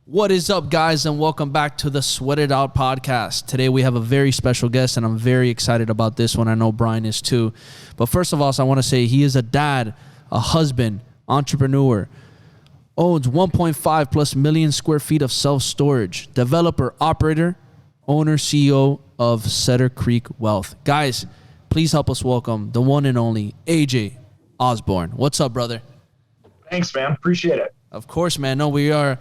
What is up, guys, and welcome back to the Sweat It Out podcast. Today we have a very special guest, and I'm very excited about this one. I know Bryan is too. But first of all, I want to say he is a dad, a husband, entrepreneur, owns 1.5 plus million square feet of self-storage, developer, operator, owner, CEO of Cedar Creek Wealth. Guys, please help us welcome the one and only AJ Osborne. What's up, brother? Thanks, man. Appreciate it. Of course, man. No, we are...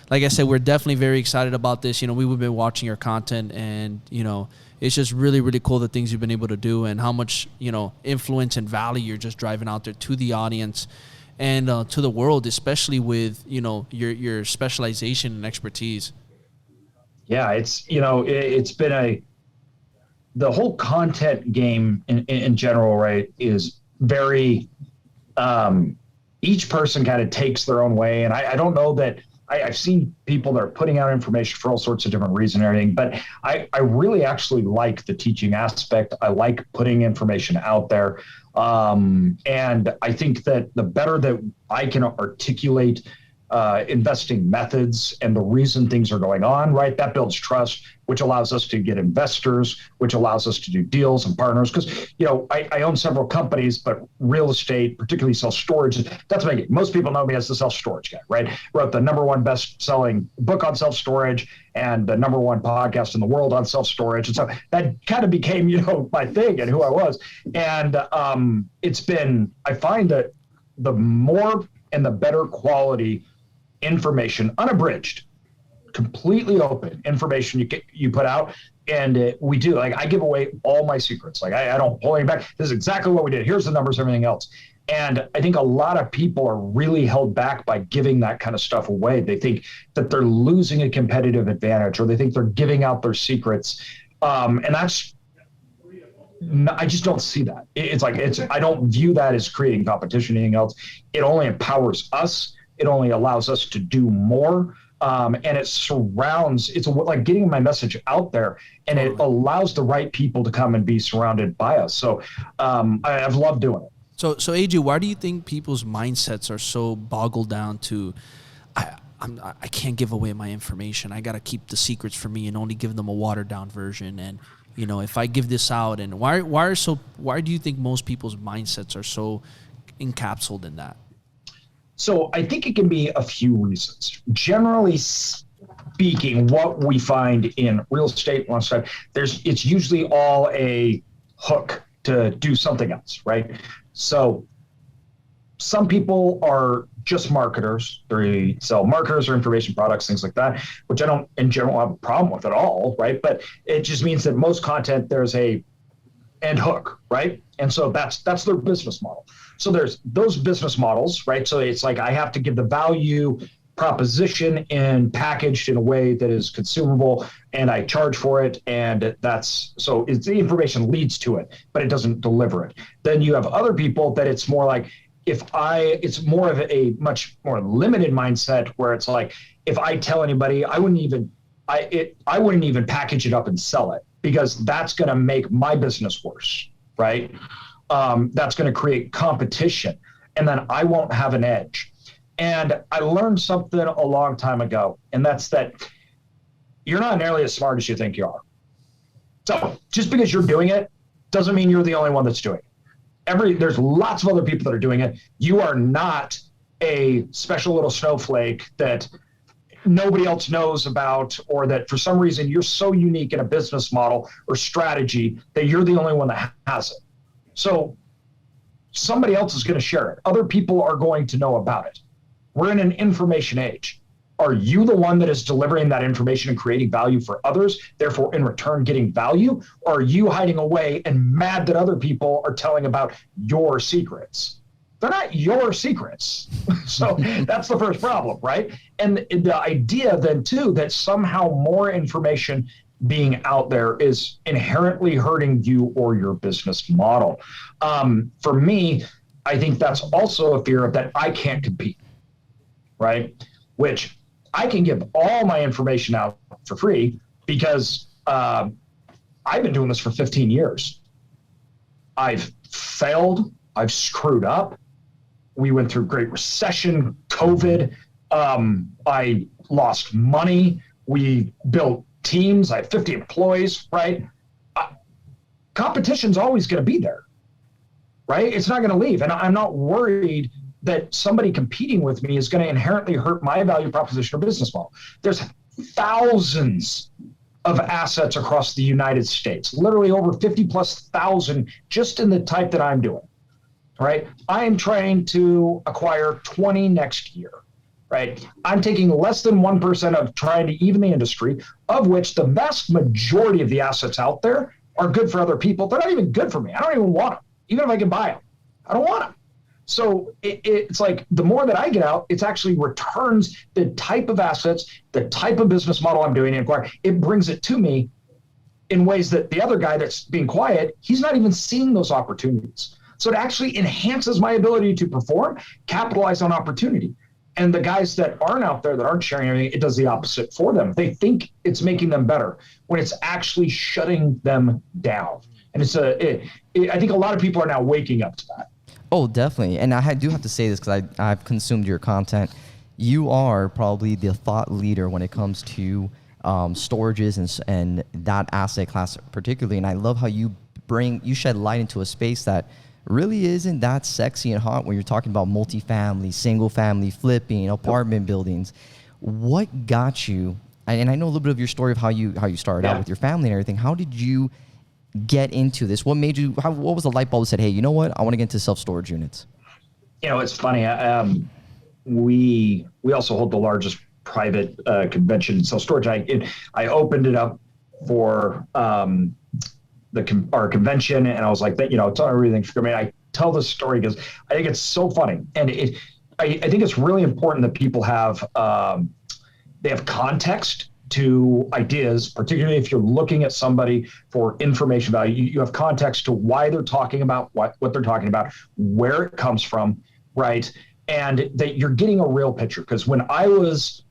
Like I said, we're definitely very excited about this. You know, we've been watching your content, and, you know, it's just really, really cool the things you've been able to do and how much, you know, influence and value you're just driving out there to the audience and to the world, especially with, you know, your specialization and expertise. Yeah, it's been the whole content game in general, right, is very, each person kind of takes their own way. And I don't know that, I've seen people that are putting out information for all sorts of different reasons and everything, but I really actually like the teaching aspect. I like putting information out there. And I think that the better that I can articulate investing methods and the reason things are going on, right, that builds trust, which allows us to get investors, which allows us to do deals and partners. Because, you know, I own several companies, but real estate, particularly self-storage, that's my game. Most people know me as the self-storage guy, right? Wrote the #1 best-selling book on self-storage and the #1 podcast in the world on self-storage. And so that kind of became, you know, my thing and who I was. And I find that the more and the better quality information, unabridged, completely open information you put out, and we do. Like, I give away all my secrets. Like, I don't pull any back. This is exactly what we did. Here's the numbers, everything else. And I think a lot of people are really held back by giving that kind of stuff away. They think that they're losing a competitive advantage, or they think they're giving out their secrets. And that's, I just don't see that. I don't view that as creating competition or anything else. It only empowers us. It only allows us to do more. And it's like getting my message out there, and it allows the right people to come and be surrounded by us. So I've loved doing it. So AJ, why do you think people's mindsets are so boggled down to, I can't give away my information. I got to keep the secrets for me and only give them a watered down version. And, you know, if I give this out, and why do you think most people's mindsets are so encapsulated in that? So I think it can be a few reasons. Generally speaking, what we find in real estate, it's usually all a hook to do something else, right? So some people are just marketers. They sell marketers or information products, things like that, which I don't in general have a problem with at all, right? But it just means that most content, there's a end hook, right? And so that's their business model. So there's those business models, right? So it's like I have to give the value proposition and packaged in a way that is consumable, and I charge for it, and it's the information leads to it, but it doesn't deliver it. Then you have other people that it's more like it's more of a much more limited mindset, where it's like, if I tell anybody, I wouldn't even package it up and sell it, because that's going to make my business worse, right? That's going to create competition, and then I won't have an edge. And I learned something a long time ago, and that's that you're not nearly as smart as you think you are. So just because you're doing it doesn't mean you're the only one that's doing it. There's lots of other people that are doing it. You are not a special little snowflake that nobody else knows about, or that for some reason you're so unique in a business model or strategy that you're the only one that has it. So somebody else is going to share it. Other people are going to know about it. We're in an information age. Are you the one that is delivering that information and creating value for others, therefore in return getting value? Or are you hiding away and mad that other people are telling about your secrets? They're not your secrets. So that's the first problem, right? And the idea then too, that somehow more information being out there is inherently hurting you or your business model. For me, I think that's also a fear of that I can't compete, right? Which I can give all my information out for free because I've been doing this for 15 years. I've failed. I've screwed up. We went through Great Recession, COVID, I lost money. We built teams. I had 50 employees, right? Competition's always going to be there, right? It's not going to leave. And I'm not worried that somebody competing with me is going to inherently hurt my value proposition or business model. There's thousands of assets across the United States, literally over 50 plus thousand just in the type that I'm doing, right? I am trying to acquire 20 next year, right? I'm taking less than 1% of trying to even the industry, of which the vast majority of the assets out there are good for other people. They're not even good for me. I don't even want them. Even if I can buy them, I don't want them. So it's like the more that I get out, it's actually returns the type of assets, the type of business model I'm doing and acquire. It brings it to me in ways that the other guy that's being quiet, he's not even seeing those opportunities. So it actually enhances my ability to perform, capitalize on opportunity. And the guys that aren't out there, that aren't sharing anything, it does the opposite for them. They think it's making them better when it's actually shutting them down. And I think a lot of people are now waking up to that. Oh, definitely. And I do have to say this because I've consumed your content. You are probably the thought leader when it comes to storages and that asset class particularly. And I love how you shed light into a space that really isn't that sexy and hot when you're talking about multifamily, single family, flipping, apartment buildings. What got you, and I know a little bit of your story of how you started out with your family and everything. How did you get into this? What made you, what was the light bulb that said, hey, you know what? I want to get into self-storage units? You know, it's funny. We also hold the largest private convention in self-storage. I opened it up for our convention, and I was like, that, it's on everything for me. I tell this story because I think it's so funny, and I think it's really important that people have they have context to ideas, particularly if you're looking at somebody for information value. You have context to why they're talking about what they're talking about, where it comes from, right? And that you're getting a real picture. Because when I was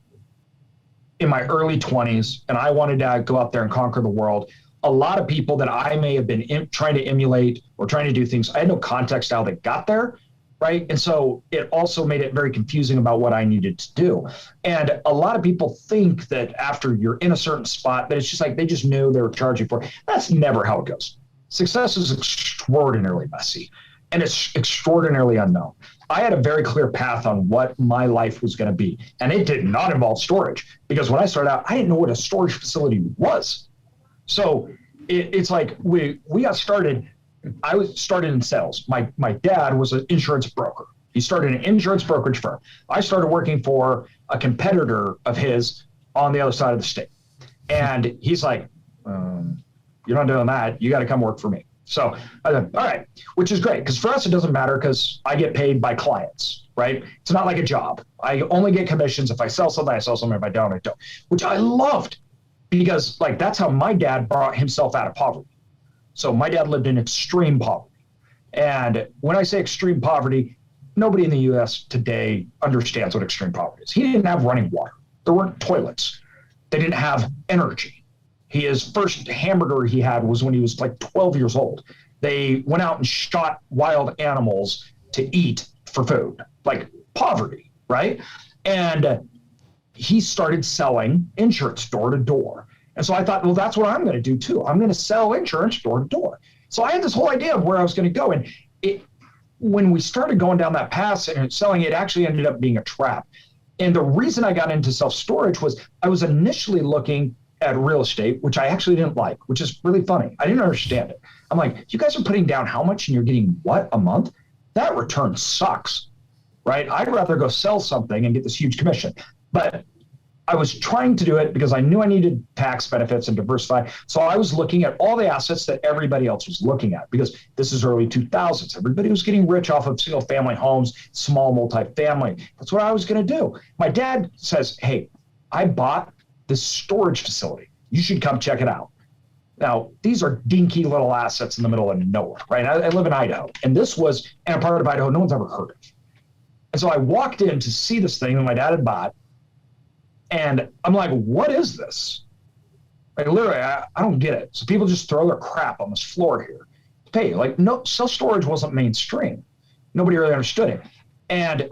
in my early 20s and I wanted to go out there and conquer the world, a lot of people that I may have been trying to emulate or trying to do things, I had no context how they got there, right? And so it also made it very confusing about what I needed to do. And a lot of people think that after you're in a certain spot, that it's just like they just knew they were charging for it. That's never how it goes. Success is extraordinarily messy, and it's extraordinarily unknown. I had a very clear path on what my life was going to be, and it did not involve storage, because when I started out, I didn't know what a storage facility was. So it's like we got started. I started in sales. My dad was an insurance broker. He started an insurance brokerage firm. I started working for a competitor of his on the other side of the state. And he's like, you're not doing that. You got to come work for me. So I said, all right, which is great. Because for us, it doesn't matter because I get paid by clients, right? It's not like a job. I only get commissions. If I sell something, I sell something. If I don't, I don't, which I loved, because like that's how my dad brought himself out of poverty. So my dad lived in extreme poverty. And when I say extreme poverty, nobody in the US today understands what extreme poverty is. He didn't have running water. There weren't toilets. They didn't have energy. His first hamburger he had was when he was like 12 years old. They went out and shot wild animals to eat for food, like poverty, right? And he started selling insurance door to door. And so I thought, well, that's what I'm going to do too. I'm going to sell insurance door to door. So I had this whole idea of where I was going to go. And when we started going down that path and selling, it actually ended up being a trap. And the reason I got into self-storage was I was initially looking at real estate, which I actually didn't like, which is really funny. I didn't understand it. I'm like, you guys are putting down how much and you're getting what a month? That return sucks, right? I'd rather go sell something and get this huge commission. But I was trying to do it because I knew I needed tax benefits and diversify. So I was looking at all the assets that everybody else was looking at, because this is early 2000s. Everybody was getting rich off of single family homes, small multifamily. That's what I was going to do. My dad says, hey, I bought this storage facility. You should come check it out. Now, these are dinky little assets in the middle of nowhere, right? I live in Idaho, and this was in a part of Idaho no one's ever heard of. And so I walked in to see this thing that my dad had bought. And I'm like, what is this? Like, literally, I don't get it. So people just throw their crap on this floor here. Hey, like, no, self-storage wasn't mainstream. Nobody really understood it. And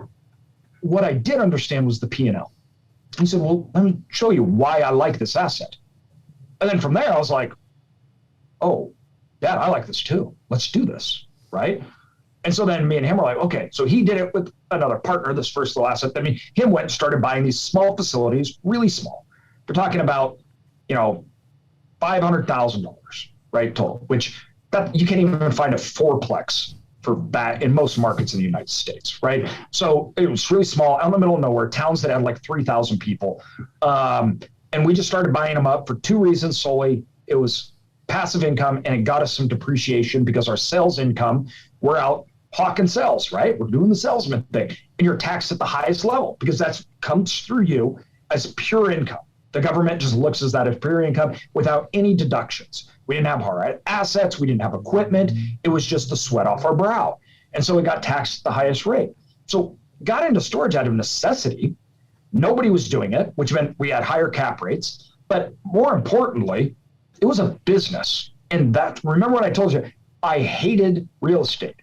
what I did understand was the P&L. He said, well, let me show you why I like this asset. And then from there, I was like, oh, Dad, I like this too. Let's do this, right? And so then me and him were like, okay. So he did it with another partner, this first little asset. I mean, him went and started buying these small facilities, really small. We're talking about, $500,000, right, total, which you can't even find a fourplex for that in most markets in the United States, right? So it was really small, out in the middle of nowhere, towns that had like 3,000 people. And we just started buying them up for two reasons solely. It was passive income, and it got us some depreciation because our sales income, we're out hawking sales, right? We're doing the salesman thing. And you're taxed at the highest level because that's comes through you as pure income. The government just looks at that as pure income without any deductions. We didn't have hard assets. We didn't have equipment. It was just the sweat off our brow. And so we got taxed at the highest rate. So got into storage out of necessity. Nobody was doing it, which meant we had higher cap rates. But more importantly, it was a business. And remember what I told you, I hated real estate.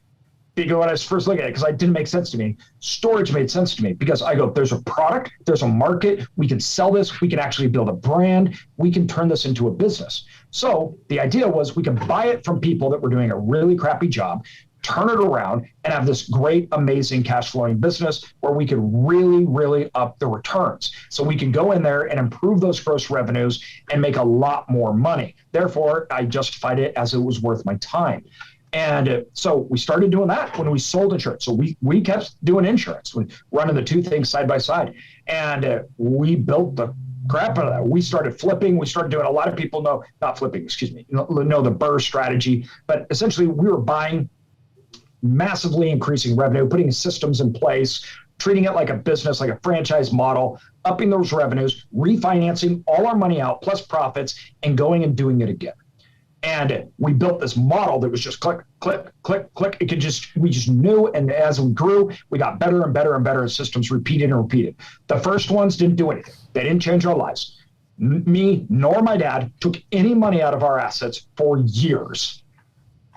Because when I was first looking at it, because it didn't make sense to me, storage made sense to me because I go, there's a product, there's a market, we can sell this, we can actually build a brand, we can turn this into a business. So the idea was we can buy it from people that were doing a really crappy job, turn it around, and have this great, amazing cash flowing business where we could really, really up the returns. So we can go in there and improve those gross revenues and make a lot more money. Therefore, I justified it as it was worth my time. And so we started doing that when we sold insurance. So we kept doing insurance, running the two things side by side. And we built the crap out of that. We started flipping. We started doing, a lot of people know, not flipping, excuse me, know the BRRRR strategy. But essentially, we were buying, massively increasing revenue, putting systems in place, treating it like a business, like a franchise model, upping those revenues, refinancing all our money out plus profits, and going and doing it again. And we built this model that was just click, click, click, click. We just knew. And as we grew, we got better and better and better as systems repeated and repeated. The first ones didn't do anything. They didn't change our lives. Me nor my dad took any money out of our assets for years.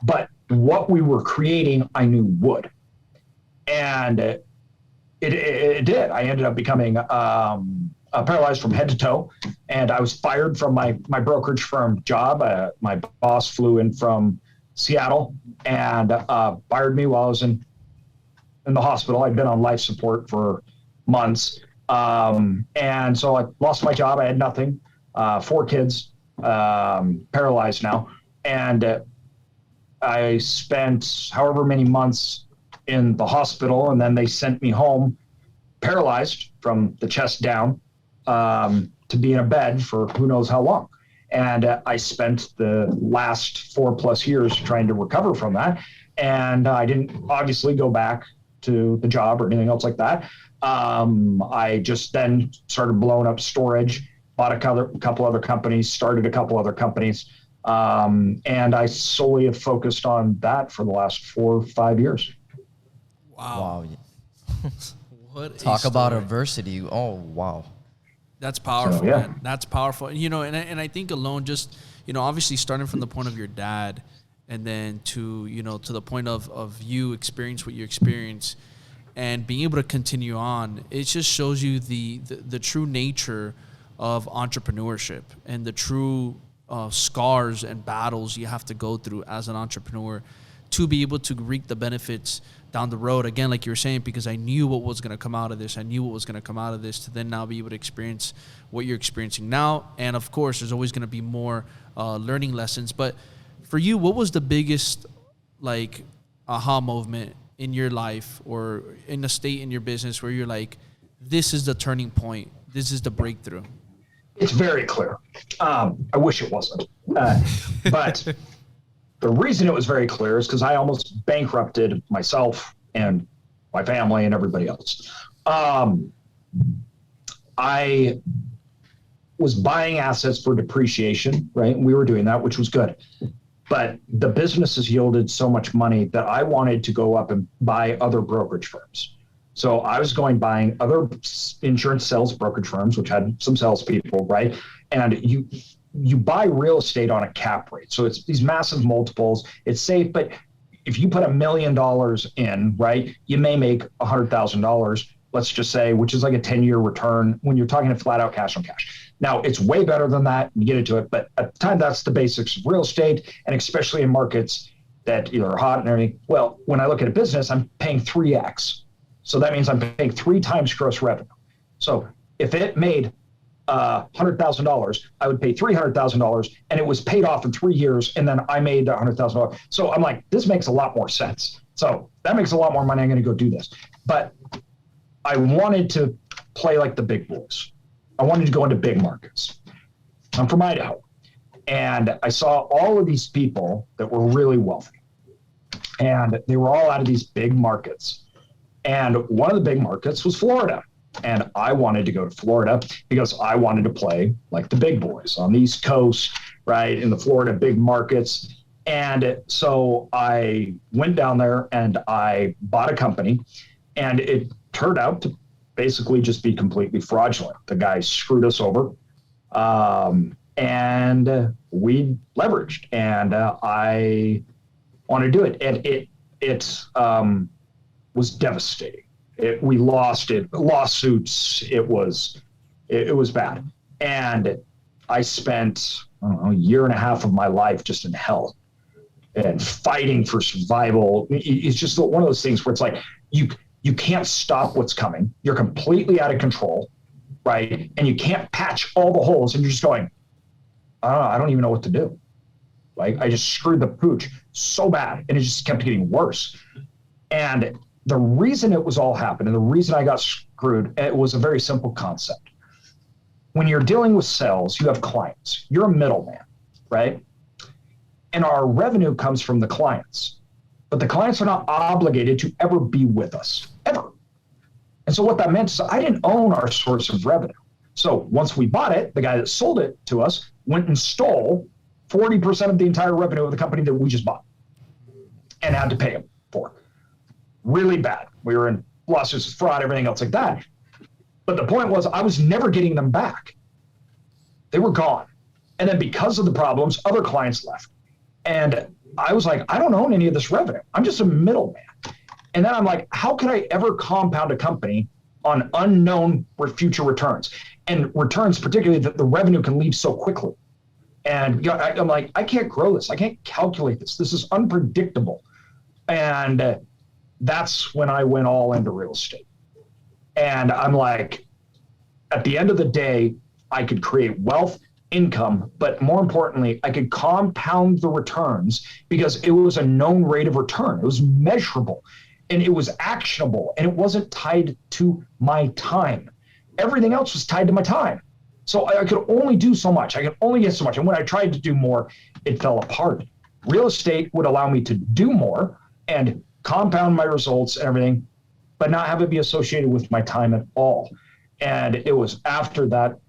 But what we were creating, I knew would. And it did. I ended up becoming paralyzed from head to toe, and I was fired from my brokerage firm job. My boss flew in from Seattle and fired me while I was in the hospital. I'd been on life support for months, and so I lost my job. I had nothing, 4 kids, paralyzed now, and I spent however many months in the hospital, and then they sent me home paralyzed from the chest down, to be in a bed for who knows how long. And I spent the last 4+ years trying to recover from that. And I didn't obviously go back to the job or anything else like that. I just then started blowing up storage, bought a couple other companies, started a couple other companies. And I solely have focused on that for the last 4 or 5 years. Wow. What Talk about adversity. Oh, wow. That's powerful, so, yeah. man. That's powerful. And I think alone just, obviously starting from the point of your dad and then to the point of you experience what you experience and being able to continue on, it just shows you the true nature of entrepreneurship and the true scars and battles you have to go through as an entrepreneur to be able to reap the benefits down the road. Again, like you were saying, because I knew what was going to come out of this. I knew what was going to come out of this to then now be able to experience what you're experiencing now. And of course, there's always going to be more learning lessons. But for you, what was the biggest aha moment in your life or in a state in your business where you're like, this is the turning point. This is the breakthrough? It's very clear. I wish it wasn't. But the reason it was very clear is because I almost bankrupted myself and my family and everybody else. I was buying assets for depreciation, right? And we were doing that, which was good. But the business has yielded so much money that I wanted to go up and buy other brokerage firms. So I was buying other insurance sales brokerage firms, which had some salespeople, right? And you buy real estate on a cap rate. So it's these massive multiples. It's safe, but if you put $1 million in, right, you may make $100,000. let's just say, which is like a 10-year return when you're talking a flat out cash on cash. Now, it's way better than that. You get into it. But at the time, that's the basics of real estate, and especially in markets that either are hot and everything. Well, when I look at a business, I'm paying 3x. So that means I'm paying 3 times gross revenue. So if it made $100,000, I would pay $300,000, and it was paid off in 3 years, and then I made $100,000. So I'm like, this makes a lot more sense. So that makes a lot more money. I'm going to go do this. But I wanted to play like the big boys. I wanted to go into big markets. I'm from Idaho, and I saw all of these people that were really wealthy, and they were all out of these big markets. And one of the big markets was Florida. And I wanted to go to Florida because I wanted to play like the big boys on the East Coast, right, in the Florida big markets. And so I went down there and I bought a company, and it turned out to basically just be completely fraudulent. The guy screwed us over, and we leveraged, and I wanted to do it. And it was devastating. We lost it, lawsuits. It was bad. And I spent, I don't know, a year and a half of my life just in hell and fighting for survival. It's just one of those things where it's like, you can't stop what's coming. You're completely out of control, right? And you can't patch all the holes, and you're just going, I don't even know what to do. Like, I just screwed the pooch so bad, and it just kept getting worse. And the reason it was all happening, the reason I got screwed, it was a very simple concept. When you're dealing with sales, you have clients. You're a middleman, right? And our revenue comes from the clients. But the clients are not obligated to ever be with us, ever. And so what that meant is I didn't own our source of revenue. So once we bought it, the guy that sold it to us went and stole 40% of the entire revenue of the company that we just bought and had to pay him for. Really bad. We were in lawsuits, fraud, everything else like that. But the point was, I was never getting them back. They were gone. And then because of the problems, other clients left. And I was like, I don't own any of this revenue. I'm just a middleman. And then I'm like, how could I ever compound a company on unknown future returns? And returns, particularly that the revenue can leave so quickly. And I'm like, I can't grow this. I can't calculate this. This is unpredictable. And that's when I went all into real estate. And I'm like, at the end of the day, I could create wealth, income, but more importantly, I could compound the returns because it was a known rate of return. It was measurable, and it was actionable, and it wasn't tied to my time. Everything else was tied to my time. So I could only do so much. I could only get so much. And when I tried to do more, it fell apart. Real estate would allow me to do more and compound my results and everything, but not have it be associated with my time at all. And it was after that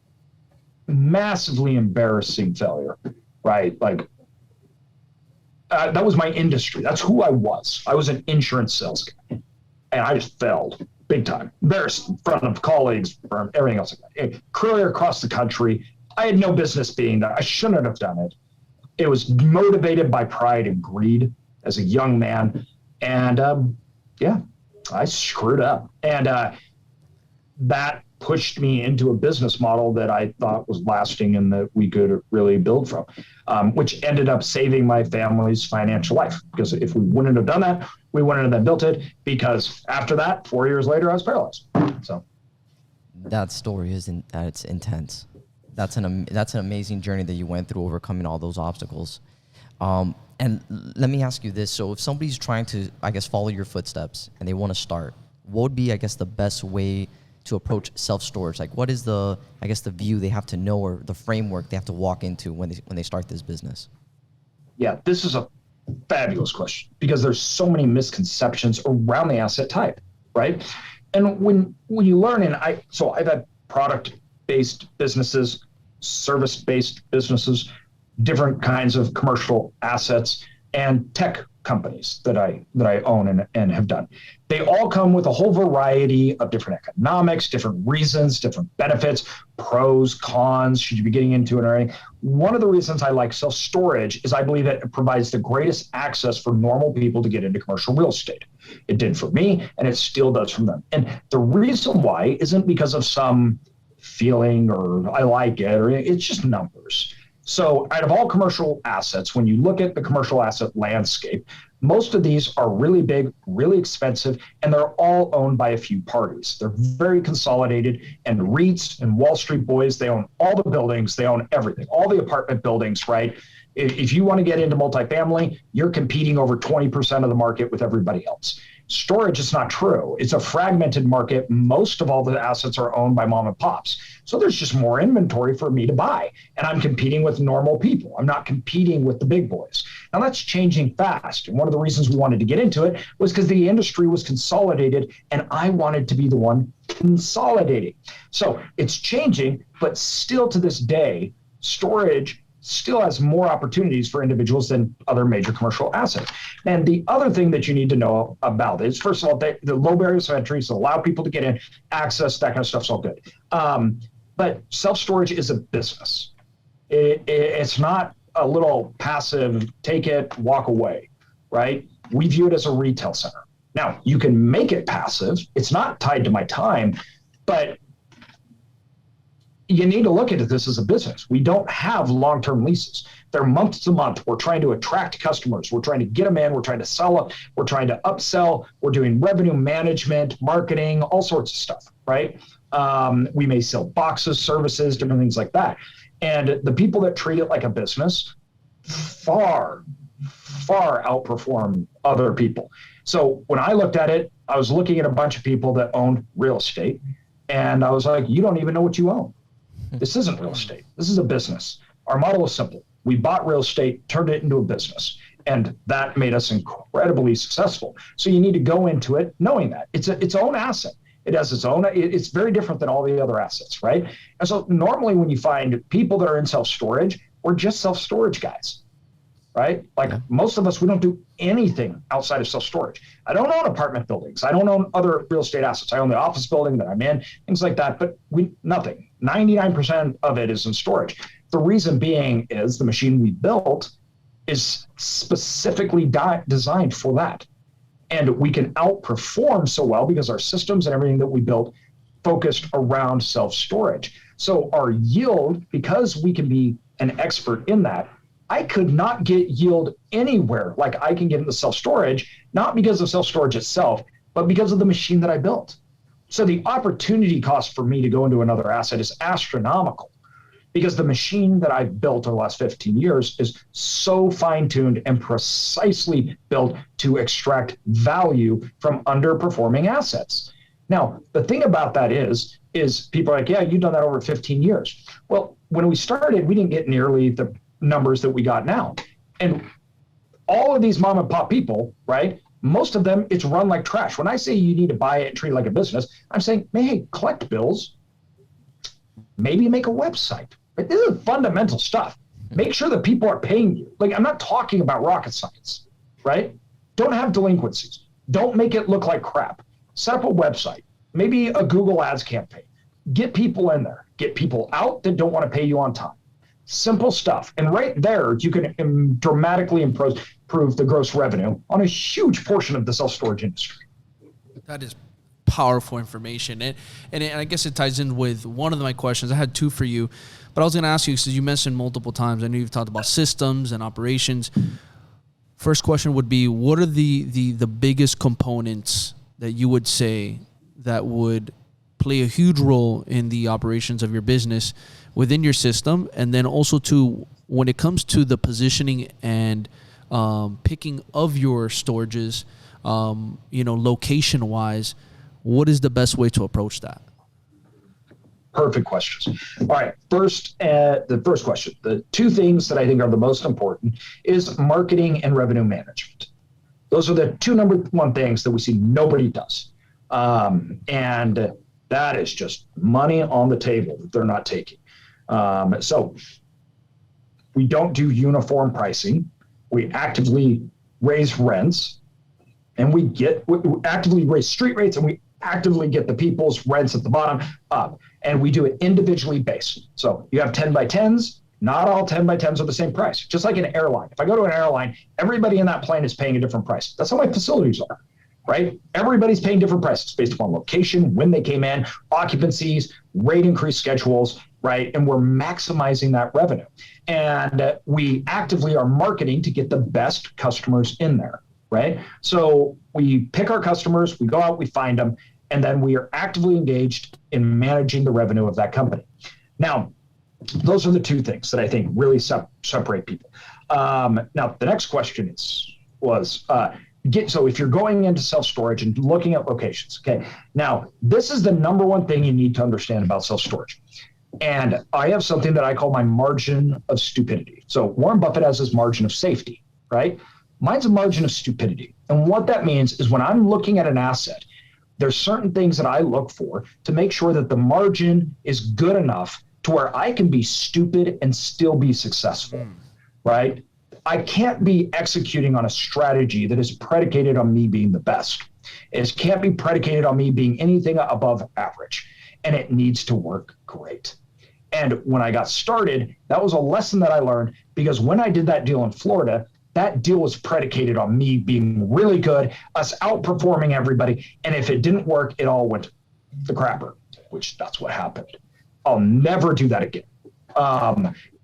massively embarrassing failure, right? Like that was my industry. That's who I was. I was an insurance sales guy, and I just failed big time. Embarrassed in front of colleagues, firm, everything else like that. Career across the country. I had no business being there. I shouldn't have done it. It was motivated by pride and greed as a young man. And yeah, I screwed up. And that pushed me into a business model that I thought was lasting and that we could really build from, which ended up saving my family's financial life. Because if we wouldn't have done that, we wouldn't have built it, because after that, 4 years later, I was paralyzed. So that story it's intense. That's an amazing journey that you went through, overcoming all those obstacles. And let me ask you this. So if somebody's trying to, I guess, follow your footsteps and they want to start, what would be, I guess, the best way to approach self-storage? Like, what is the view they have to know, or the framework they have to walk into when they start this business? Yeah, this is a fabulous question, because there's so many misconceptions around the asset type, right? And when you learn, and I've had product-based businesses, service-based businesses, different kinds of commercial assets, and tech companies that I own and have done. They all come with a whole variety of different economics, different reasons, different benefits, pros, cons, should you be getting into it or anything. One of the reasons I like self-storage is I believe that it provides the greatest access for normal people to get into commercial real estate. It did for me, and it still does for them. And the reason why isn't because of some feeling or I like it, or it's just numbers. So out of all commercial assets, when you look at the commercial asset landscape, most of these are really big, really expensive, and they're all owned by a few parties. They're very consolidated, and REITs and Wall Street boys, they own all the buildings, they own everything, all the apartment buildings, right? If you want to get into multifamily, you're competing over 20% of the market with everybody else. Storage is not true. It's a fragmented market. Most of all the assets are owned by mom and pops. So there's just more inventory for me to buy. And I'm competing with normal people. I'm not competing with the big boys. Now that's changing fast. And one of the reasons we wanted to get into it was because the industry was consolidated and I wanted to be the one consolidating. So it's changing, but still to this day, storage still has more opportunities for individuals than other major commercial assets. And the other thing that you need to know about it is, first of all, the low barriers of entry, so allow people to get in, access, that kind of stuff's all good. But self-storage is a business. It's not a little passive, take it, walk away, right? We view it as a retail center. Now, you can make it passive. It's not tied to my time, but you need to look at this as a business. We don't have long-term leases. They're month to month. We're trying to attract customers. We're trying to get them in. We're trying to sell them. We're trying to upsell. We're doing revenue management, marketing, all sorts of stuff, right? We may sell boxes, services, different things like that. And the people that treat it like a business far outperform other people. So when I looked at it, I was looking at a bunch of people that owned real estate. And I was like, you don't even know what you own. This isn't real estate. This is a business. Our model is simple. We bought real estate, turned it into a business, and that made us incredibly successful. So you need to go into it knowing that it's its own asset. It has its own, it's very different than all the other assets, right? And so normally when you find people that are in self-storage, we're just self-storage guys, right? Like most of us, we don't do anything outside of self-storage. I don't own apartment buildings. I don't own other real estate assets. I own the office building that I'm in, things like that, but nothing. 99% of it is in storage. The reason being is the machine we built is specifically designed for that. And we can outperform so well because our systems and everything that we built focused around self-storage. So our yield, because we can be an expert in that, I could not get yield anywhere like I can get in the self-storage, not because of self-storage itself, but because of the machine that I built. So the opportunity cost for me to go into another asset is astronomical because the machine that I've built over the last 15 years is so fine-tuned and precisely built to extract value from underperforming assets. Now, the thing about that is people are like, yeah, you've done that over 15 years. Well, when we started, we didn't get nearly the numbers that we got now. And all of these mom and pop people, right? Most of them, it's run like trash. When I say you need to buy it and treat it like a business, I'm saying, hey, collect bills, maybe make a website. Right? This is fundamental stuff. Make sure that people are paying you. Like, I'm not talking about rocket science, right? Don't have delinquencies. Don't make it look like crap. Set up a website, maybe a Google Ads campaign. Get people in there. Get people out that don't want to pay you on time. Simple stuff. And right there, you can dramatically improve the gross revenue on a huge portion of the self-storage industry. That is powerful information. And I guess it ties in with one of my questions. I had two for you, but I was going to ask you, because you mentioned multiple times, I know you've talked about systems and operations. First question would be, what are the biggest components that you would say that would play a huge role in the operations of your business within your system? And then also when it comes to the positioning and picking of your storages, location wise, what is the best way to approach that? Perfect questions. All right. The first question, the two things that I think are the most important is marketing and revenue management. Those are the two number one things that we see nobody does. And that is just money on the table that they're not taking. So we don't do uniform pricing. We actively raise rents, and we actively raise street rates, and we actively get the people's rents at the bottom up. And we do it individually based. So you have 10 by 10s. Not all 10 by 10s are the same price. Just like an airline. If I go to an airline, everybody in that plane is paying a different price. That's how my facilities are. right? Everybody's paying different prices based upon location, when they came in, occupancies, rate increase schedules, right? And we're maximizing that revenue. And we actively are marketing to get the best customers in there, right? So we pick our customers, we go out, we find them, and then we are actively engaged in managing the revenue of that company. Now, those are the two things that I think really separate people. Now, the next question so if you're going into self-storage and looking at locations, okay, now this is the number one thing you need to understand about self-storage. And I have something that I call my margin of stupidity. So Warren Buffett has his margin of safety, right? Mine's a margin of stupidity. And what that means is when I'm looking at an asset, there's certain things that I look for to make sure that the margin is good enough to where I can be stupid and still be successful, right? I can't be executing on a strategy that is predicated on me being the best. It can't be predicated on me being anything above average, and it needs to work great. And when I got started, that was a lesson that I learned, because when I did that deal in Florida, that deal was predicated on me being really good, us outperforming everybody. And if it didn't work, it all went to the crapper, which that's what happened. I'll never do that again.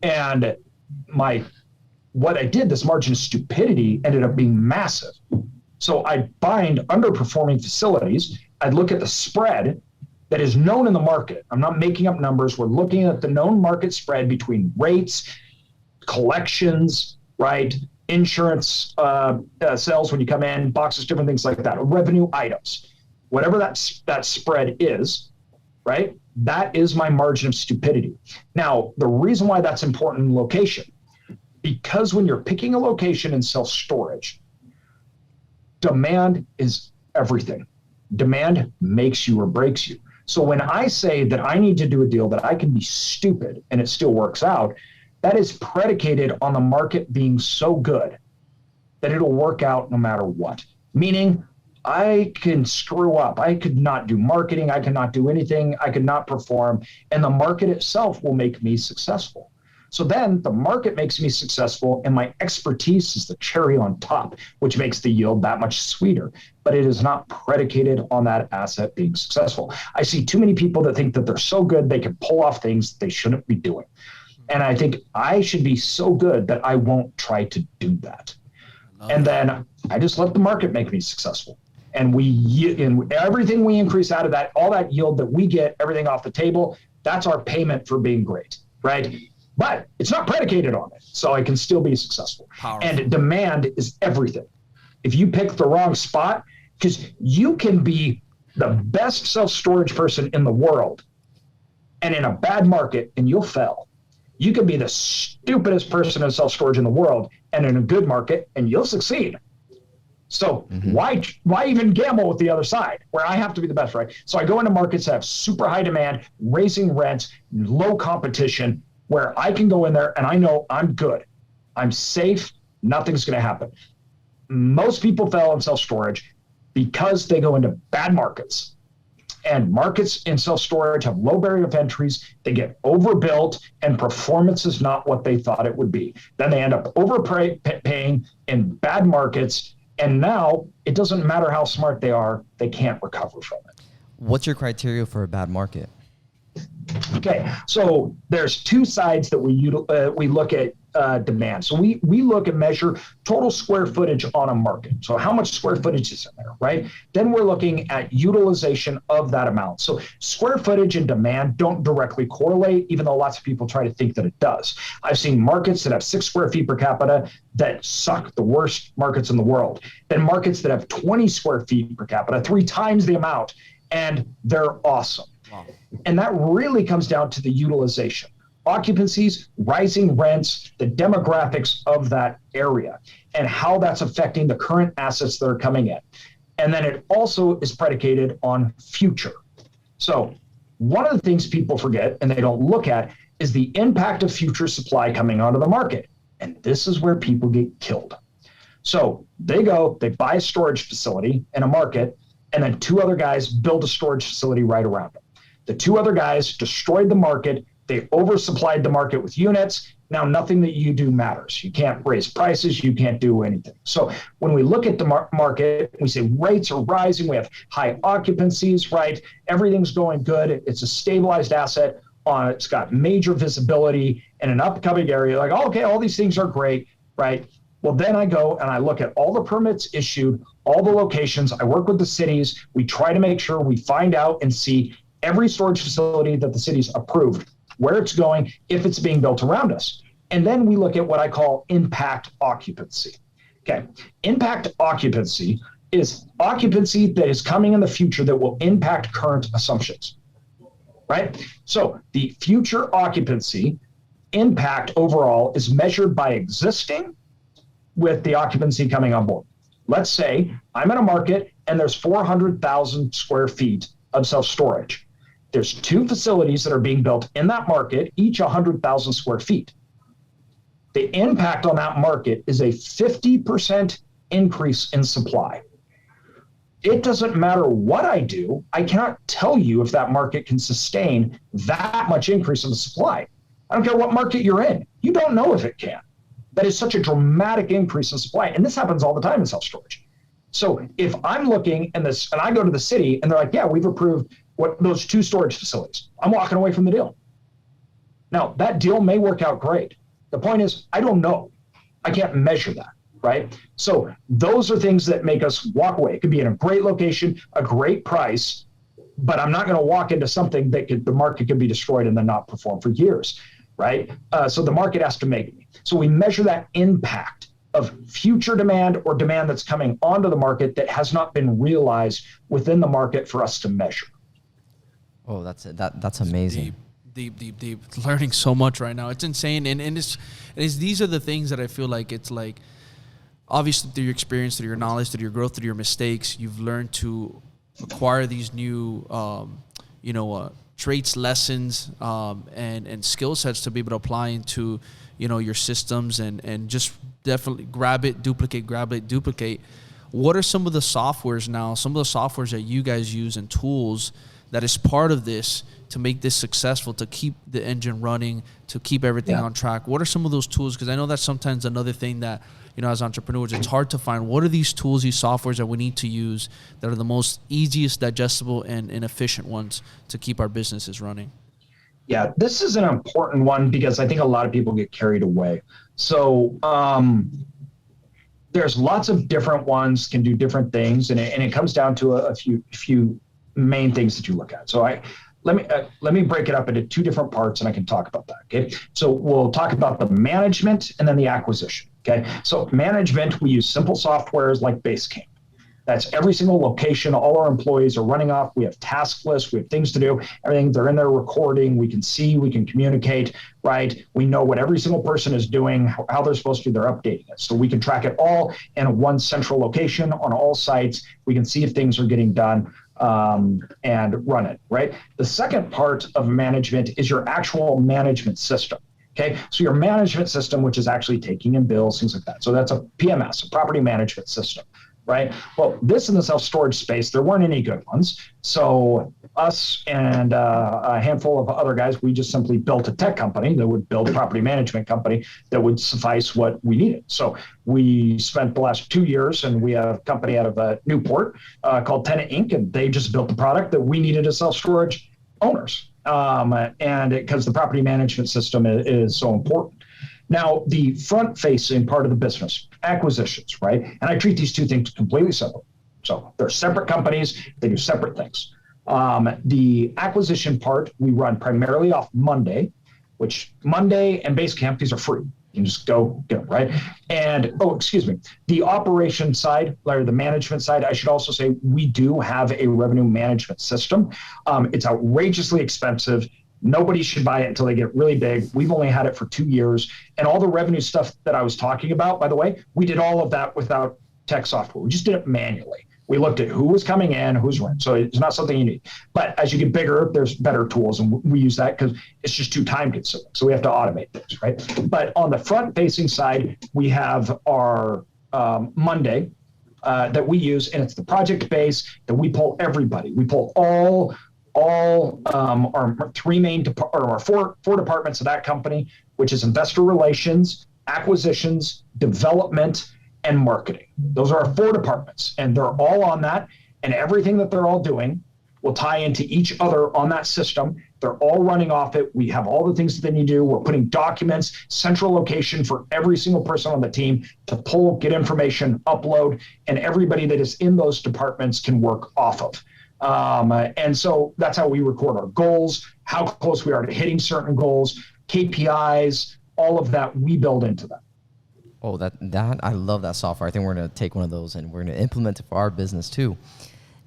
And what I did, this margin of stupidity ended up being massive. So I'd find underperforming facilities. I'd look at the spread that is known in the market. I'm not making up numbers. We're looking at the known market spread between rates, collections, right? Insurance sales when you come in, boxes, different things like that, revenue items, whatever that spread is, right? That is my margin of stupidity. Now, the reason why that's important in location, because when you're picking a location in self-storage, demand is everything. Demand makes you or breaks you. So when I say that I need to do a deal that I can be stupid and it still works out, that is predicated on the market being so good that it'll work out no matter what. Meaning, I can screw up. I could not do marketing. I could not do anything. I could not perform. And the market itself will make me successful. So then the market makes me successful, and my expertise is the cherry on top, which makes the yield that much sweeter. But it is not predicated on that asset being successful. I see too many people that think that they're so good they can pull off things they shouldn't be doing. And I think I should be so good that I won't try to do that. And then I just let the market make me successful. And everything we increase out of that, all that yield that we get, everything off the table, that's our payment for being great, right? But it's not predicated on it, so I can still be successful. Powerful. And demand is everything. If you pick the wrong spot, because you can be the best self-storage person in the world and in a bad market, and you'll fail. You can be the stupidest person in self-storage in the world and in a good market, and you'll succeed. So why even gamble with the other side where I have to be the best, right? So I go into markets that have super high demand, raising rents, low competition, where I can go in there and I know I'm good. I'm safe. Nothing's going to happen. Most people fail in self-storage because they go into bad markets. And markets in self-storage have low barrier of entries. They get overbuilt, and performance is not what they thought it would be. Then they end up overpaying in bad markets. And now it doesn't matter how smart they are, they can't recover from it. What's your criteria for a bad market? Okay, so there's two sides that we look at demand. So we look and measure total square footage on a market. So how much square footage is in there, right? Then we're looking at utilization of that amount. So square footage and demand don't directly correlate, even though lots of people try to think that it does. I've seen markets that have 6 square feet per capita that suck, the worst markets in the world. Then markets that have 20 square feet per capita, 3 times the amount, and they're awesome. Wow. And that really comes down to the utilization. Occupancies, rising rents, the demographics of that area, and how that's affecting the current assets that are coming in. And then it also is predicated on future. So one of the things people forget and they don't look at is the impact of future supply coming onto the market. And this is where people get killed. So they buy a storage facility in a market, and then 2 other guys build a storage facility right around it. The 2 other guys destroyed the market, They oversupplied the market with units. Now, nothing that you do matters. You can't raise prices. You can't do anything. So when we look at the market, we say rates are rising. We have high occupancies, right? Everything's going good. It's a stabilized asset. It's got major visibility in an upcoming area. Like, oh, okay, all these things are great, right? Well, then I go and I look at all the permits issued, all the locations. I work with the cities. We try to make sure we find out and see every storage facility that the city's approved, where it's going, if it's being built around us. And then we look at what I call impact occupancy. Okay. Impact occupancy is occupancy that is coming in the future that will impact current assumptions, right? So the future occupancy impact overall is measured by existing with the occupancy coming on board. Let's say I'm in a market and there's 400,000 square feet of self-storage. There's 2 facilities that are being built in that market, each 100,000 square feet. The impact on that market is a 50% increase in supply. It doesn't matter what I do. I cannot tell you if that market can sustain that much increase in the supply. I don't care what market you're in. You don't know if it can. That is such a dramatic increase in supply. And this happens all the time in self-storage. So if I'm looking and I go to the city and they're like, yeah, we've approved those 2 storage facilities, I'm walking away from the deal. Now, that deal may work out great. The point is, I don't know. I can't measure that, right? So those are things that make us walk away. It could be in a great location, a great price, but I'm not going to walk into something that the market could be destroyed and then not perform for years, right? So the market has to make me. So we measure that impact of future demand or demand that's coming onto the market that has not been realized within the market for us to measure. Oh, that's amazing. Deep. Learning so much right now. It's insane. And it's these are the things that I feel like it's like, obviously through your experience, through your knowledge, through your growth, through your mistakes, you've learned to acquire these new, traits, lessons, and skill sets to be able to apply into, your systems and just definitely grab it, duplicate. What are some of the softwares now, some of the softwares that you guys use and tools that is part of this to make this successful, to keep the engine running, to keep everything on track? What are some of those tools? Because I know that's sometimes another thing that, as entrepreneurs, it's hard to find. What are these tools, these softwares that we need to use that are the most easiest, digestible, and efficient ones to keep our businesses running? Yeah, this is an important one because I think a lot of people get carried away. So there's lots of different ones, can do different things, and it comes down to a few main things that you look at. So let me break it up into 2 different parts, and I can talk about that. Okay, so we'll talk about the management and then the acquisition. Okay, so management, we use simple softwares like Basecamp. That's every single location. All our employees are running off. We have task lists. We have things to do. Everything, they're in there recording. We can see, we can communicate, right? We know what every single person is doing, how they're supposed to do. They're updating it. So we can track it all in one central location on all sites. We can see if things are getting done and run it, right? The second part of management is your actual management system. Okay, so your management system, which is actually taking in bills, things like that. So that's a PMS, a property management system, right? Well, this in the self-storage space, there weren't any good ones. So us and a handful of other guys, we just simply built a tech company that would build a property management company that would suffice what we needed. So we spent the last 2 years, and we have a company out of Newport called Tenant Inc., and they just built the product that we needed as self-storage owners. And because the property management system is so important. Now, the front-facing part of the business, acquisitions, right? And I treat these 2 things completely separate. So they're separate companies. They do separate things. The acquisition part, we run primarily off Monday, which Monday and Basecamp, these are free. You can just go get them, right? And, the operation side, or the management side, I should also say we do have a revenue management system. It's outrageously expensive. Nobody should buy it until they get really big. We've only had it for 2 years. And all the revenue stuff that I was talking about, by the way, we did all of that without tech software. We just did it manually. We looked at who was coming in, who's when. So it's not something you need. But as you get bigger, there's better tools, and we use that because it's just too time consuming. So we have to automate things, right? But on the front-facing side, we have our Monday that we use, and it's the project base that we pull everybody. We pull all all our three main or our four departments of that company, which is investor relations, acquisitions, development, and marketing. Those are our four departments, and they're all on that. And everything that they're all doing will tie into each other on that system. They're all running off it. We have all the things that they need to do. We're putting documents, central location for every single person on the team to pull, get information, upload, and everybody that is in those departments can work off of. And so that's how we record our goals, how close we are to hitting certain goals, KPIs, all of that we build into that. Oh, that I love that software. I think we're going to take one of those and we're going to implement it for our business too.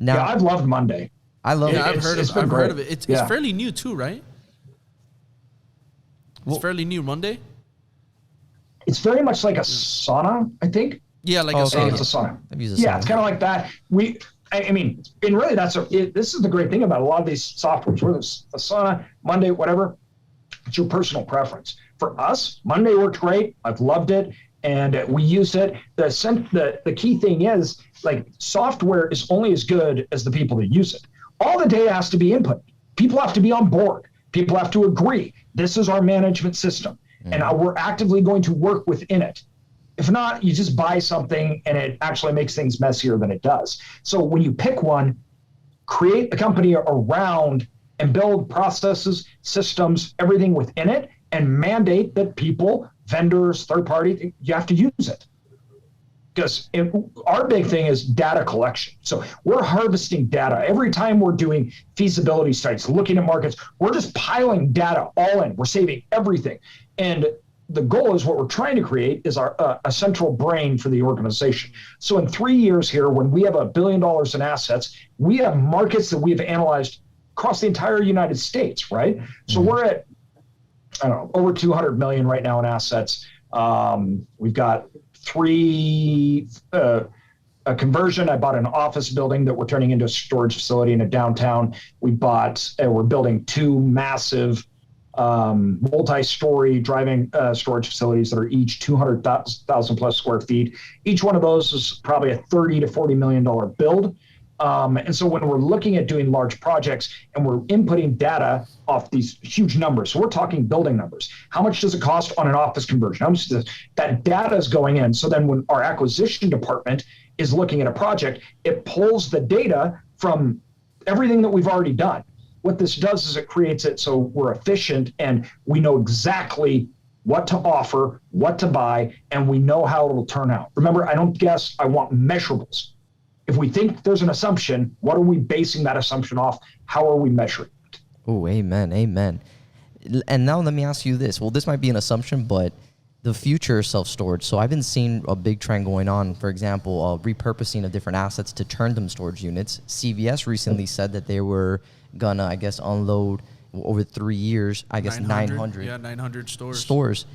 Now, yeah, I've loved Monday. I love it. I've heard of it. It's fairly new too, right? It's fairly new, Monday. It's very much like a sauna, I think. Yeah, like a sauna. It's a sauna. Yeah, it's kind of like that. I mean, and really, this is the great thing about a lot of these softwares. Whether it's a sauna, Monday, whatever, it's your personal preference. For us, Monday worked great. I've loved it. And we use it. The key thing is, like, software is only as good as the people that use it. All the data has to be input. People have to be on board. People have to agree. This is our management system, and we're actively going to work within it. If not, you just buy something, and it actually makes things messier than it does. So when you pick one, create a company around and build processes, systems, everything within it, and mandate that people, vendors, third party, you have to use it. Because our big thing is data collection. So we're harvesting data. Every time we're doing feasibility studies, looking at markets, we're just piling data all in. We're saving everything. And the goal is what we're trying to create is a central brain for the organization. So in 3 years here, when we have $1 billion in assets, we have markets that we have analyzed across the entire United States, right? So we're at, I don't know, over 200 million right now in assets. We've got a conversion. I bought an office building that we're turning into a storage facility in a downtown. We're building 2 massive multi-story driving storage facilities that are each 200,000 plus square feet. Each one of those is probably a $30 to $40 million build. And so when we're looking at doing large projects and we're inputting data off these huge numbers, so we're talking building numbers. How much does it cost on an office conversion? How much does that data is going in? So then when our acquisition department is looking at a project, it pulls the data from everything that we've already done. What this does is it creates it so we're efficient and we know exactly what to offer, what to buy, and we know how it'll turn out. Remember, I don't guess, I want measurables. If we think there's an assumption, what are we basing that assumption off? How are we measuring it? Oh, amen, amen. And now let me ask you this. Well, this might be an assumption, but the future of self-storage. So I've been seeing a big trend going on, for example, repurposing of different assets to turn them storage units. CVS recently said that they were gonna, I guess, unload over 3 years, I guess 900. Yeah, 900 stores.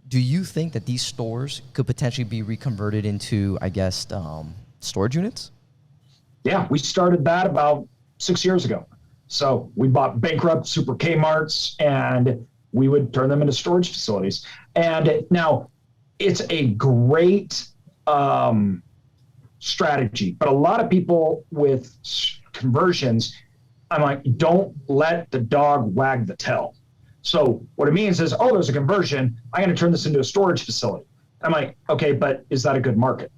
Do you think that these stores could potentially be reconverted into, I guess, storage units? Yeah, we started that about 6 years ago. So we bought bankrupt Super Kmarts and we would turn them into storage facilities. And now it's a great strategy, but a lot of people with conversions, I'm like, don't let the dog wag the tail. So what it means is, there's a conversion. I'm going to turn this into a storage facility. I'm like, okay, but is that a good market?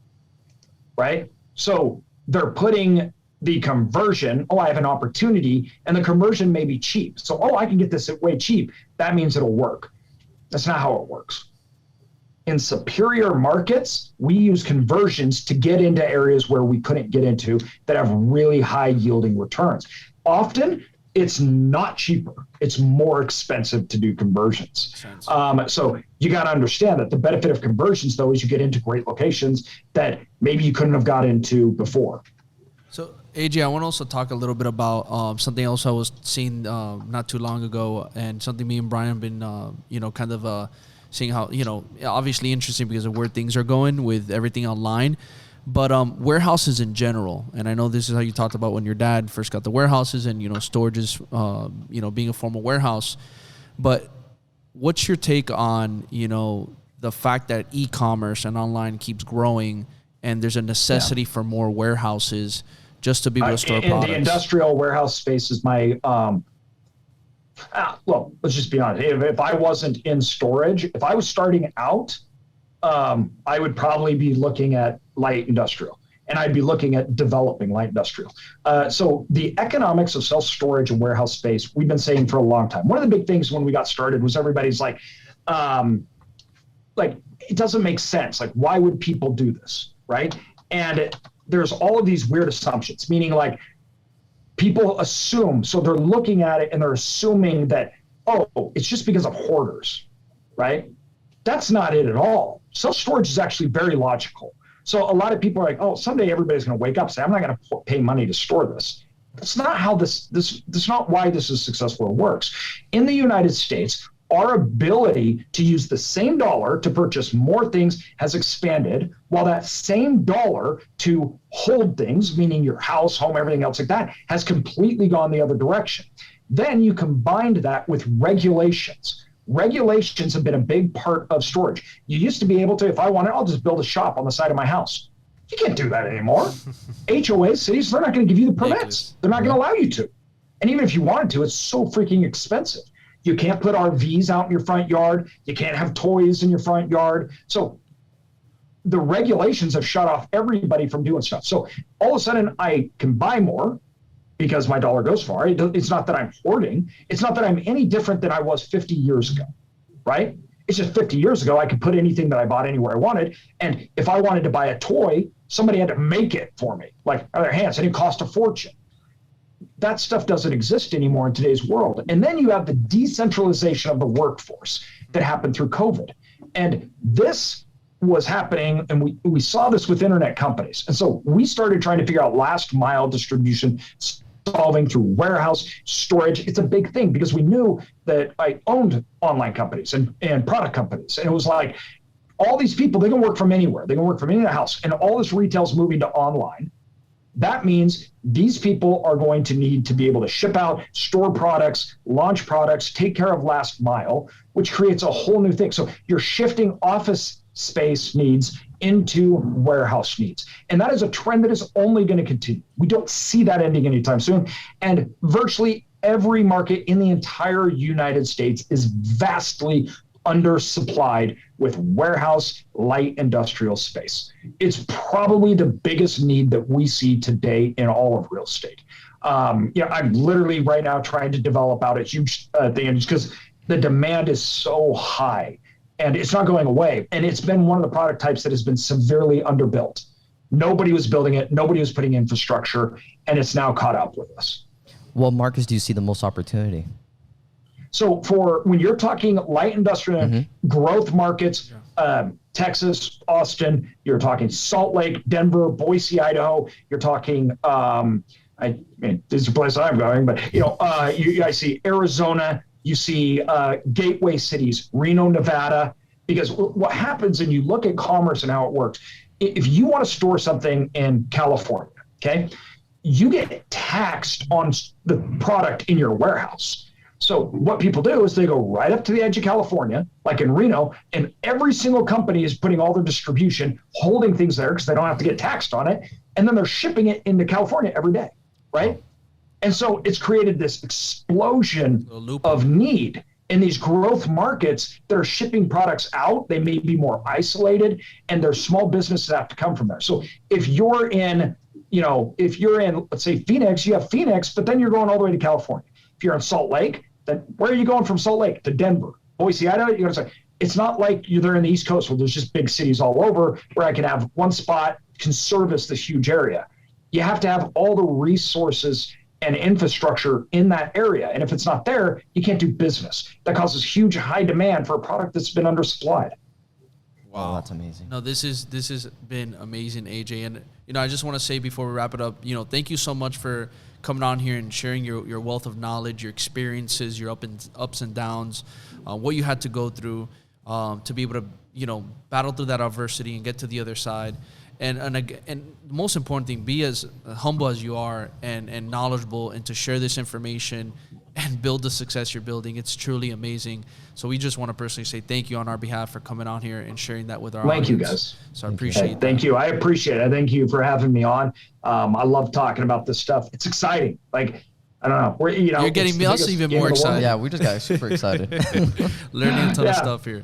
Right? So they're putting the conversion, I have an opportunity, and the conversion may be cheap. So, I can get this at way cheap. That means it'll work. That's not how it works. In superior markets, we use conversions to get into areas where we couldn't get into that have really high yielding returns. Often, it's not cheaper. It's more expensive to do conversions. So you got to understand that the benefit of conversions, though, is you get into great locations that maybe you couldn't have got into before. So, AJ, I want to also talk a little bit about something else I was seeing not too long ago, and something me and Bryan have been, seeing how, obviously interesting because of where things are going with everything online. But warehouses in general, and I know this is how you talked about when your dad first got the warehouses and, storages, being a formal warehouse. But what's your take on, the fact that e-commerce and online keeps growing and there's a necessity for more warehouses just to be able to store in products. the industrial warehouse space is my well, let's just be honest. If I wasn't in storage, if I was starting out, I would probably be looking at light industrial, and I'd be looking at developing light industrial. So the economics of self-storage and warehouse space, we've been saying for a long time. One of the big things when we got started was everybody's like it doesn't make sense. Like, why would people do this, right? And there's all of these weird assumptions, meaning like people assume, so they're looking at it and they're assuming that, oh, it's just because of hoarders, right? That's not it at all. Self-storage is actually very logical. So a lot of people are like, oh, someday everybody's going to wake up and say, I'm not going to pay money to store this. That's not how that's not why this is successful or works. In the United States, our ability to use the same dollar to purchase more things has expanded, while that same dollar to hold things, meaning your house, home, everything else like that, has completely gone the other direction. Then you combined that with regulations. Regulations have been a big part of storage. You used to be able to, if I wanted, I'll just build a shop on the side of my house. You can't do that anymore. HOA cities, they're not going to give you the permits. They're not going to allow you to. And even if you wanted to, it's so freaking expensive. You can't put RVs out in your front yard. You can't have toys in your front yard. So the regulations have shut off everybody from doing stuff. So all of a sudden I can buy more because my dollar goes far. It's not that I'm hoarding. It's not that I'm any different than I was 50 years ago, right? It's just 50 years ago, I could put anything that I bought anywhere I wanted. And if I wanted to buy a toy, somebody had to make it for me, like out of their hands, and it cost a fortune. That stuff doesn't exist anymore in today's world. And then you have the decentralization of the workforce that happened through COVID. And this was happening, and we saw this with internet companies. And so we started trying to figure out last mile distribution, solving through warehouse storage. It's a big thing because we knew that I owned online companies and product companies. And it was like, all these people, they can work from anywhere. They can work from any house. And all this retail's moving to online. That means these people are going to need to be able to ship out, store products, launch products, take care of last mile, which creates a whole new thing. So you're shifting office space needs into warehouse needs. And that is a trend that is only going to continue. We don't see that ending anytime soon. And virtually every market in the entire United States is vastly undersupplied with warehouse light industrial space. It's probably the biggest need that we see today in all of real estate. I'm literally right now trying to develop out a huge thing because the demand is so high and it's not going away. And it's been one of the product types that has been severely underbuilt. Nobody was building it. Nobody was putting infrastructure, and it's now caught up with us. What markets do you see the most opportunity? So for when you're talking light industrial growth markets, Texas, Austin, you're talking Salt Lake, Denver, Boise, Idaho, you're talking, this is a place I'm going, but I see Arizona, you see gateway cities, Reno, Nevada, because what happens, and you look at commerce and how it works, if you want to store something in California, okay, you get taxed on the product in your warehouse. So what people do is they go right up to the edge of California, like in Reno, and every single company is putting all their distribution, holding things there because they don't have to get taxed on it. And then they're shipping it into California every day, right? And so it's created this explosion of need in these growth markets that are shipping products out. They may be more isolated, and their small businesses have to come from there. So if you're in, let's say Phoenix, you have Phoenix, but then you're going all the way to California. If you're in Salt Lake, then where are you going from Salt Lake to Denver? Boise, Idaho? You're going to say, it's not like you're there in the East Coast where there's just big cities all over where I can have one spot can service this huge area. You have to have all the resources and infrastructure in that area. And if it's not there, you can't do business. That causes huge high demand for a product that's been undersupplied. Wow, that's amazing. No, this has been amazing, AJ. And I just want to say before we wrap it up, thank you so much for coming on here and sharing your wealth of knowledge, your experiences, your ups and downs, what you had to go through to be able to battle through that adversity and get to the other side. And the most important thing, be as humble as you are and knowledgeable, and to share this information and build the success you're building. It's truly amazing. So we just want to personally say thank you on our behalf for coming on here and sharing that with our audience. Thank you, guys. So I appreciate that. Thank you. I appreciate it. Thank you for having me on. I love talking about this stuff. It's exciting. Like, I don't know. You're getting me also even more excited. Yeah, we just got super excited. Learning a ton of stuff here.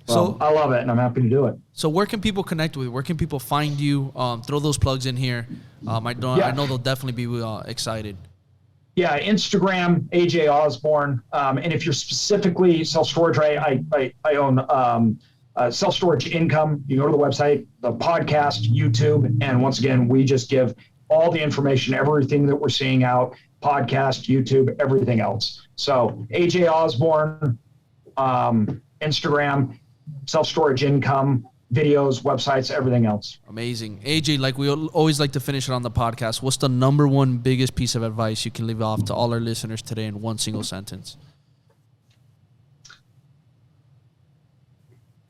Well, I love it, and I'm happy to do it. So where can people connect with you? Where can people find you? Throw those plugs in here. I know they'll definitely be excited. Yeah, Instagram, AJ Osborne. And if you're specifically self-storage, I own Self-Storage Income. You go to the website, the podcast, YouTube, and once again, we just give all the information, everything that we're seeing out, podcast, YouTube, everything else. So AJ Osborne, Instagram, Self-Storage Income, videos, websites, everything else. Amazing. AJ, like we always like to finish it on the podcast, what's the number one biggest piece of advice you can leave off to all our listeners today in one single sentence?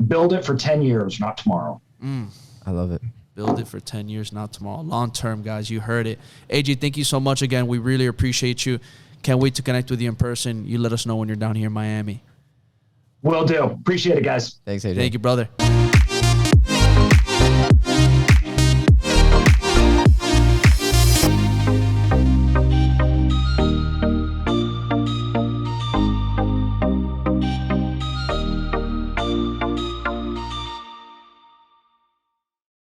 Build it for 10 years, not tomorrow. I love it. Build it for 10 years, not tomorrow. Long term, guys. You heard it. AJ, thank you so much again. We really appreciate you. Can't wait to connect with you in person. You let us know when you're down here in Miami. Will do. Appreciate it, guys. Thanks, AJ. Thank you, brother.